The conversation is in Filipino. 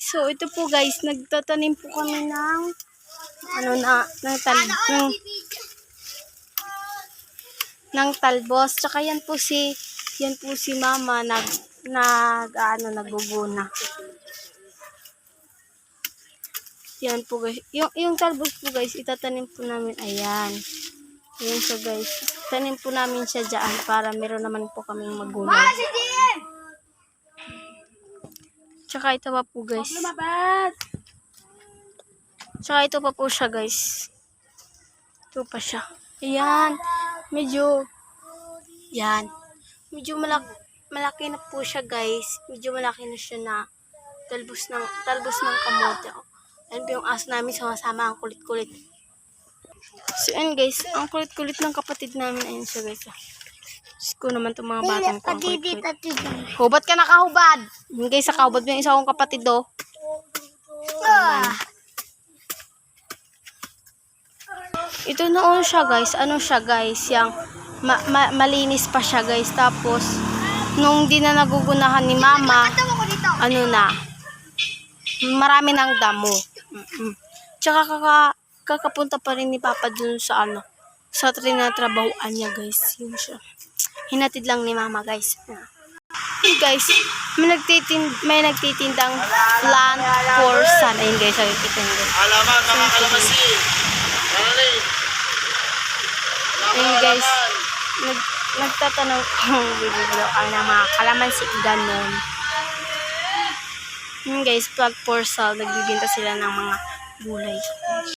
So, ito po guys, nagtatanim po kami ng ng talbos. Tsaka yan po si mama naguguna. Yan po guys. Yung talbos po guys, itatanim po namin. Ayan. Ayan siya guys. Tanim po namin siya dyan para meron naman po kaming magulay. Tsaka ito pa po guys. Tsaka ito pa po siya guys. Ito pa siya. Ayan. Medyo malaki na po siya guys. Medyo malaki na siya na talbos ng kamote. Ayan po yung aso namin sama-sama. Ang kulit-kulit. So ayan guys. Ang kulit-kulit ng kapatid namin. Ayan siya guys. Diyos ko naman itong mga batang ko. Hubad ka na kahubad. Ayan guys, sa kahubad mo yung isa kong kapatid do. Ito noon siya guys. Ano siya guys? Yung malinis pa siya guys. Tapos nung di na nagugunahan ni mama, marami ng damo. Tsaka kakapunta pa rin ni papa dun sa sa trinatrabahuan niya guys. Yun siya. Hinatid lang ni mama guys. Guys, may nagtitindang plant for sun. Ayun guys, nakikita nyo guys. Ayun guys, nagtatanong kung bibili kami ng mga kalamansi, ganon. Ayun guys, plant for sun. Nagbibinta sila ng mga gulay.